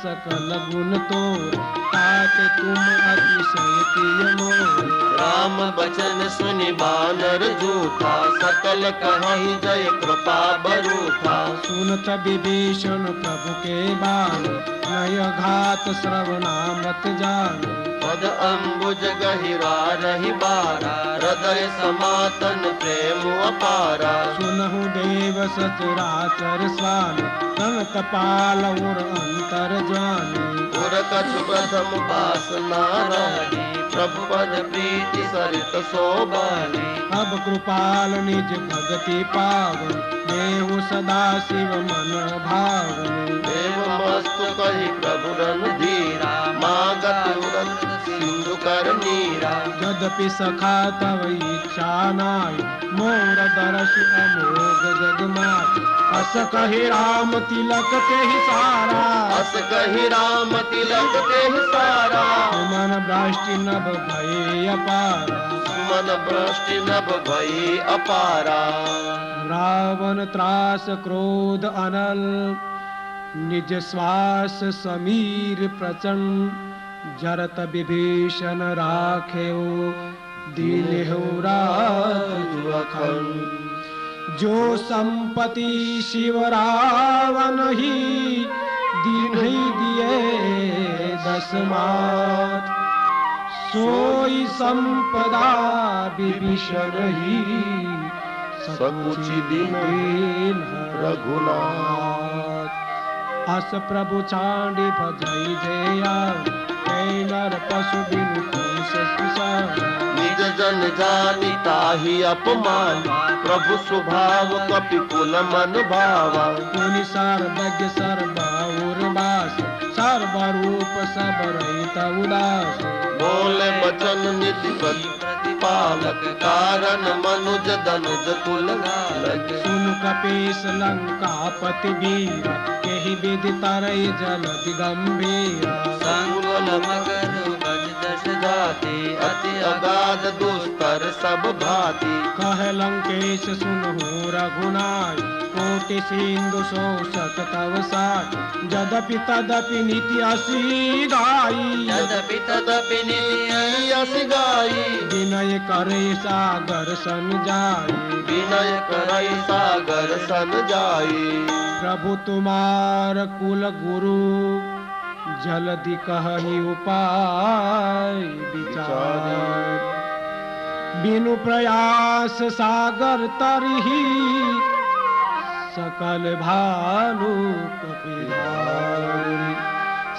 सकल गुण तोर, ताते तुम अतिशय प्रिय मोर। राम बचन सुनि बानर जूठा, सकल कहीं जय कृपा बरूठा। सुनत विभीषण प्रभु के बाण, नय घात श्रवणामृत जान। पद अम्बुज गहिरा रहि बारा, हृदय समातन प्रेम अपारा। सुनहु देव सचराचर स्वामी, संत पाल उर अंतर ज्वामी। उर कछु प्रथम वासना रानी, प्रभु पद प्रीति सरित शोभानी। अब कृपाल निज भगति पावन, देहु सदा शिव मन भावन। देव मस्तु कहि प्रभु रणधीरा, मागत उरत सिंधु कर नीरा। यद्यपि सखा तव इच्छा नाई, मोर दर्श अमोघ जग माई। अस कहि राम तिलक ते ही सारा, अस कहि राम तिलक तेहि सारा। मन भ्रष्टि नभ भय अपारा। मन भ्रष्टि नभ भई अपारा। रावण त्रास क्रोध अनल, निज श्वास समीर प्रचंड। जरत विभीषण राखेउ, दिलेहु राजु अखंड। जो संपत्ति शिव रावण ही, दीन्हि दिए दस मात। सोई संपदा विभीषण ही, सकुचि दीन रघुनाथ। अस प्रभु चांडी भजई जया, नर पशु बिनु पूस सुसारा। निज जन जानि ताहि अपमान, प्रभु स्वभाव कपि कुल मन भावा। पुनि सर्वज्ञ सर्वउर बास, सर्वरूप सब रहित उदास। बोले बचन निधि प्रतिपालक, कारण मनुज दनुज कुल गालक। सुनु कपीस लंकापति वीर, केहि विधि तरई जलधि गंभीरा। संकुल मगर गज दश जाति, अति अगाध दुस्तर सब भांति। कह लंकेश सुनहु रघुनाय, कोटि सिंधु शोषक तव साय। यद्यपि तदपि नीति असी गाई, यद्यपि तदपि नीति यस गाई। विनय करे सागर सन जाई। विनय करई सागर सन जाई। प्रभु तुम्हार कुल गुरु, जल्दी कहि उपाय विचार। बिनु प्रयास सागर तरही, सकल भालु कपिधारी।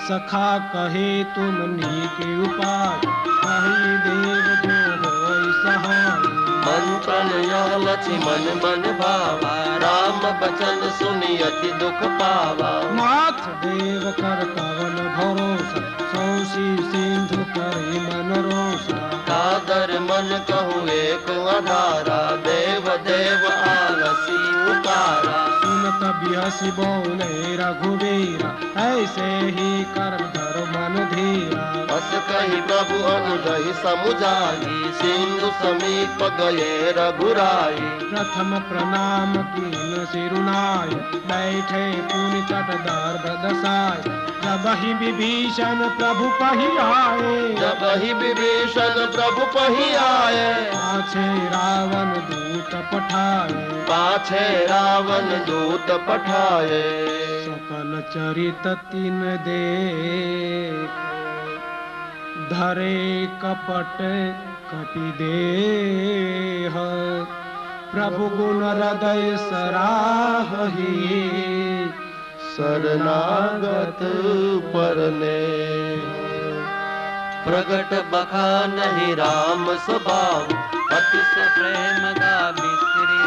सखा कहे तुम नीक उपाय, कहि देव जो होय सहाय। मंत्रन यह लक्ष्मण मन भावा, राम बचन सुनि अति दुख पावा। नाथ देव कर कवन भरोसा, सौसी सिंधु करे मन रोसा। कादर मन कहु एक आधारा, देव देव आलसी पुकारा। सुनत बिहसि बोले रघुवीरा, ऐसे ही कर्म धर मन धीरा। बस कहि प्रभु अनुदहि समुझाई, सिंधु समीप गए रघुराई। प्रथम प्रणाम कीन सिरुनाय, बैठे पुनि तट दर्भ दसाय। जब ही विभीषण प्रभु पहि आए, जब ही विभीषण प्रभु पहि आए। पाछे रावण दूत पठाए, पाछे रावण दूत पठाए। सकल चरित तिन देख, धरे कपट कपि देह। प्रभु गुण हृदय सराहहि, शरणागत परने। प्रगट बखानहि राम स्वभाव, अतिशय प्रेम गाभि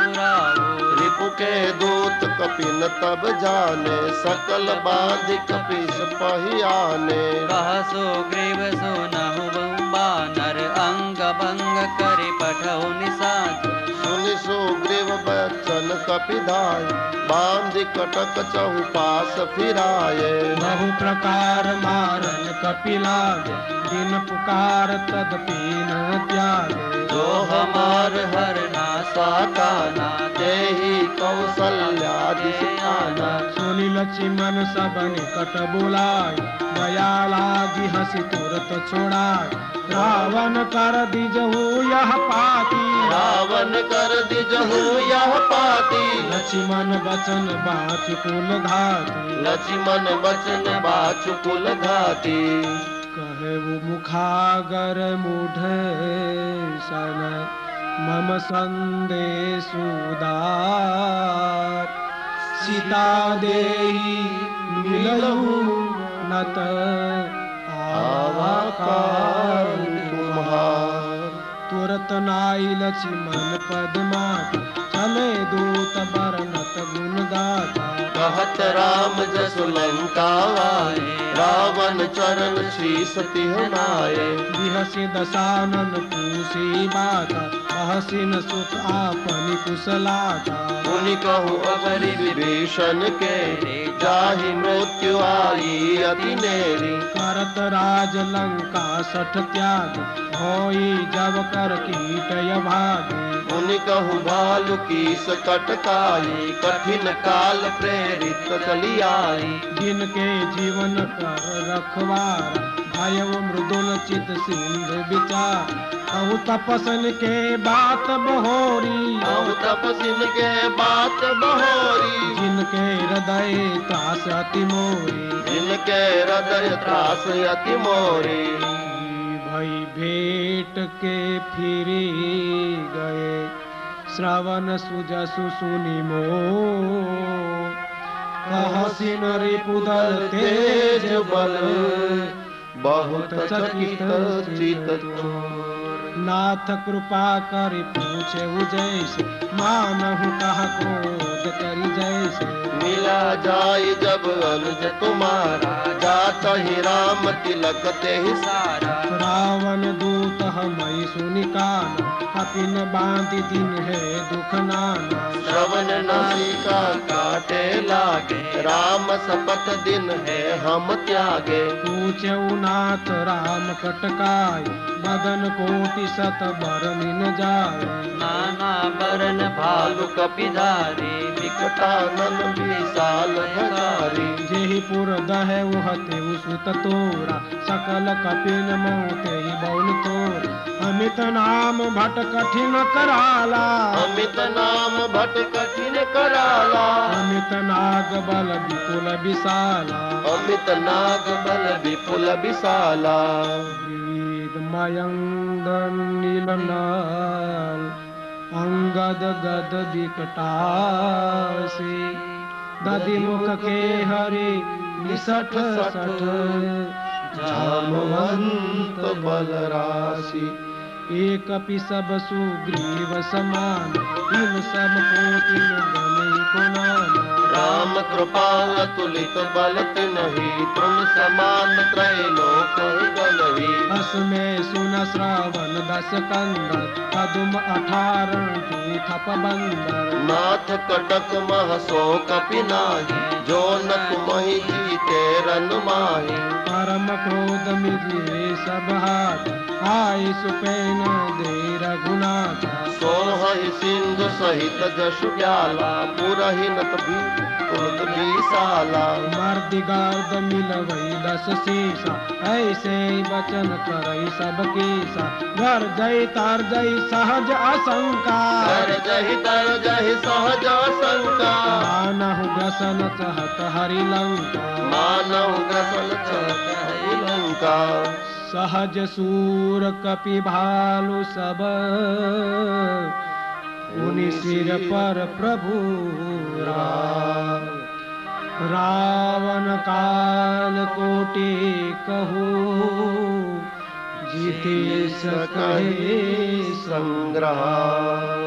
उराओ। रिपु के दूत कपिन तब जाने, सकल बाधि कपीस पहि आने। कहा सो ग्रीव सो नहु बहु बानर, अंग भंग करे पठौ निशाचर। सुनि सुग्रीव बचन कपिधाय, बांध कटक चहुपास फिराए। बहु प्रकार मारन कपिलागे, दिन पुकार तदपि न त्यागे। जो हमार हर ना साकाना, तेहि कौशल्यादि सिखाना। सुनि लक्ष्मण सब निकट बुलाय, दया लागी हंसी तुरत छोड़ाय। रावण कर दिजहु यह पाती, रावण कर दिजहु यह पाती। लक्ष्मण बचन बाँचि कुल घाती। लक्ष्मण बचन बाचु कुल घाती। कहे वो मुखागर मूढ़ सन, मम संदेश उदार। सीता देहि मिलहु नत आवाकार तुम्हार। तुरत नाई लक्ष्मण पद माता, चले दूत बरनत गुण गाता। कहत राम जसु लंका आए, रावण चरण शीस तिह नाये। बिहसि दशानन पूसी बाता, अहसिन सुत आपनि कुशलाता। मुनि कहु अबरि विभीषण के, जाहि मृत्यु आई अति नेरी। करत राज लंका सठ त्याग, होई जब कर कीटय भागे। मुनि कहु भालु कीस कटकाई, कठिन काल प्रेरित चली आई। जिनके जीवन कर रखवार, भयव मृदुल चित सिंधु विचार। कहु तपसन के बात बहोरी, अब तपसिन के बात बहोरी। जिनके हृदय त्रास अति मोरी। जिनके हृदय त्रास अति मोरी। भई भेंट के फिरी गए, श्रवण सुजसु सुनि मोह। कहसिन रिपुदल तेज बल, बहुत चकित चित चोर। नाथ कृपा करि पूछे जैसे, मानहु कहा क्रोध करि जैसे। मिला जाय जब अनुज तुम्हारा, जात ही राम तिलक तेहि सारा। रावण दूत हमई सुनि काना, कपिन बांधि दिन है दुख नाना। श्रवण नासिका काटे लागे, राम सपथ दिन है हम त्यागे। पूछे नाथ राम कटकाय, बदन कोटि शत बरनिन जाय। नाना बरन भालु कपिधारी, विकटानन विशाल भगारी। जेहि पुर दहै उहते सुत तोरा, सकल कपिन मोते बौन तोर। अमित नाम भट कठिन कराला, अमित नाम भट कठिन कराला। अमित नाग बल विपुल विशाला। अमित नाग बल विपुल विशाला। विविध मयंग नील नाल, अंगद गद विकटासी। दधि मुख के हरि निसठ सठ, जामवंत बलराशि। एक कपि सब सुग्रीव समान, इन सब कोटि गणई को नाम। राम कृपा अतुलित बल तिन्हि, तुम समान त्रैलोक गणहि। हस में सुन श्रवण दस कंदर, पदुम 18 जूथप बंदर। नाथ कटक मह सो कपि नाही, जो न तुमहि जीते रन माहि। परम क्रोध मिलिए सब हाथ, आय सुपेन दे रघुनाथ। सोहहि सिंधु सहित जशु ब्याला, पुरहि नत भी क्रोध विशाला। मर्दि गर्द मिलवई 10 सीसा, ऐसे बचन करई सब कीसा। घर जय तर जय सहज असंका, कर जहि तर जहि सहज शंका। मानहु ग्रसन चहत हरि लंका। मानव ग्रसन चहत हरि लंका। सहज सूर कपि भालु सब, उनि सिर पर प्रभु राम। रावण काल कोटि कहू, जीते सकहे संग्राम।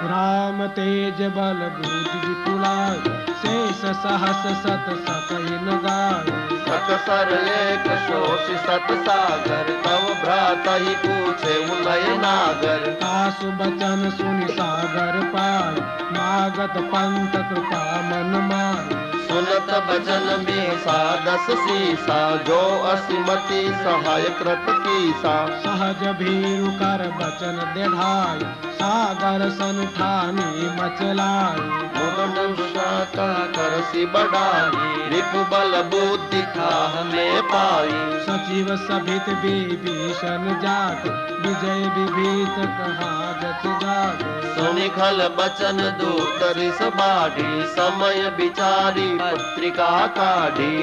राम तेज बल बुद्धि विपुलाय, शेष सहस सत सकहि न गाय। पथक सर एक शोष सत सागर, तव भ्राता ही पूछे उनय नागर। आसु बचन सुनि सागर पार, मागत पंत कृपा मन मार। सुनत बचन बीसा दस सीसा, जो असिमति सहाय कृत कीसा। सहज भीरु कर बचन देढ़ाय, सागर सन ठानी मचलाय। मुगनुषाता करसी बढ़ाई, रिपु बल बुद्धि थाह में पाई। सचिव सभित विभीषण जात, विजय विभीत कहा जस जात। सुनि खल बचन दूत रिस बाढ़ी, समय विचारी पत्रिका काढ़ी।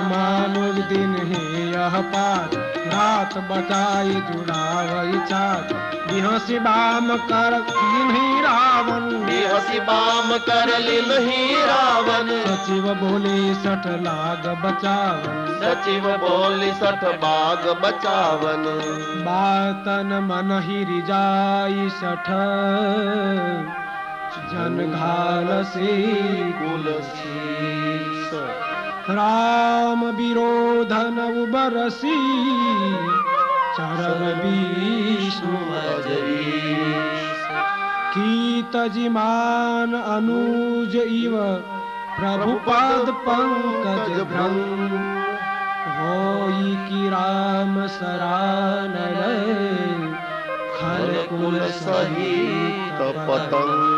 मानुज दिन ही यह पात, रात बचाई जुड़ावई चात। बिहसी बाम कर लीन्ही रावण, बिहसी बाम कर लीन्ही रावण। सचिव बोले सठ लाग बचावन, सचिव बोली सठ बाग बचावन। बातन मन ही रिजाई सठ, जन घाल से कुल शीस। राम विरोध नव बरसी, चरण विष्णु अजरीस। कीत जिमान अनुज इव, प्रभु पद पंकज भ्रंग। होई की राम सरानल, खल कुल सहित पतंग।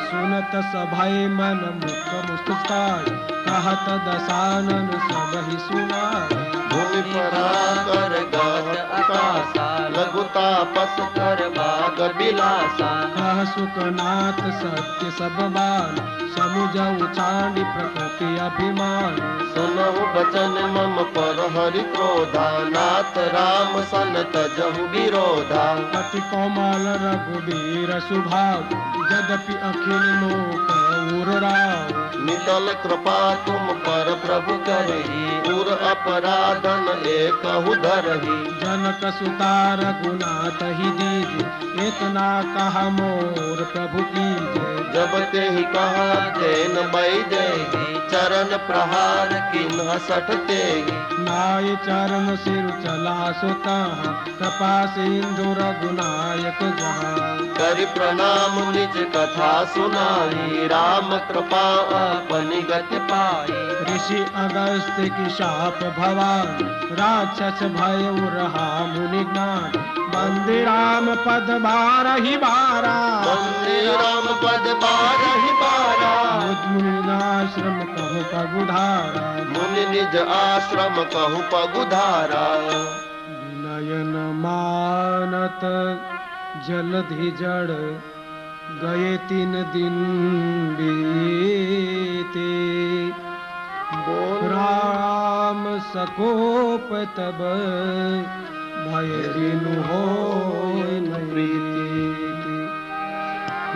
सुनत सभय मन मुख मुस्काय, कहत दसानन सब ही सुनाय। भूमि पराकर गात आकाशा, लघुता पस कर बाग बिलासा। कह सुखनाथ सत्य सब बान, समुझऊ चांडी प्रकृति अभिमान। सुनहु बचन मम पर हरि क्रोधा, नाथ राम सन तजहु विरोधा। पति कोमल रघुबीर सुभाव, यद्यपि अखिल लोक उर्राव। नितल कृपा तुम पर प्रभु करही, पुर अपराधन एकहु धरही। जनक सुता रघुनाथ ही दीजे, इतना कहा मोर प्रभु कीजे। जब ते ही कहा तेन बैदे, चरण प्रहार किन्ह सठ तेहि। नाय चरण सिर चला सुता, कृपा सिंधु रघुनायक जहाँ। करि प्रणाम निज कथा सुनाई, राम कृपा अपनी गति पाई। ऋषि अगस्त्य की शाप भवान, राक्षस भय रहा मुनि ज्ञान। वंदे राम पद बारहि बारा, वंदे राम पद बारहि बारा। मुनिनाश्रम कहु पगुधारा, मुनि निज आश्रम कहु पगुधारा। विनयन मानत जलधि जड़, गए 3 दिन बीते। राम सकोप तब, भय बिनु होय न प्रीति।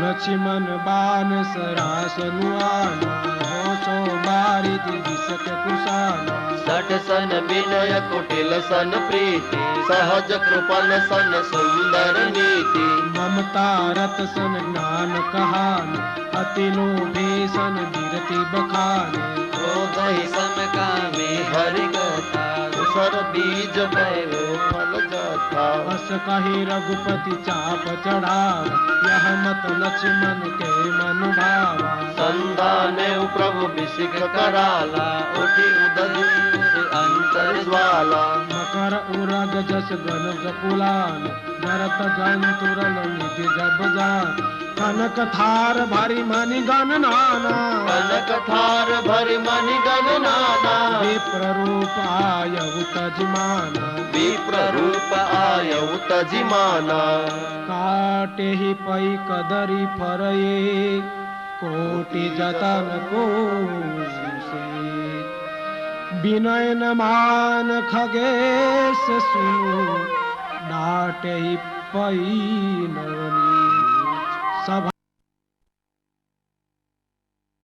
लक्ष्मण बान सरासनु आना, हो सो बारिधि दिसक कुशाना। सठ सन विनय कुटिल सन प्रीति, सहज कृपन सन सुंदर नीति। ममता रत सन ज्ञान कहान, अति लोभे सन वीरति बखान। क्रोधहि सम कामे हरि कथा, कुशर बीज भयो फल जाता। बस कही रघुपति चाप चढ़ाव, यह मत लक्ष्मण के मन भावा। संदाने प्रभु बिसिक कराला, उठी उदधि अंतर ज्वाला। मकर उरग जस गन जकुलान, भरत जंतुरन निधि जब जान। कनक थार भरी मणि गण नाना, कनक थार भरि मणि गण नाना। विप्र रूप आयु तजमाना, विप्र रूप आयउ तजिमाना। काटे ही पई कदरी फरये, कोटि जतन को से। विनय न मान खगेश सुनु, डाटे ही पई नवनी। सभा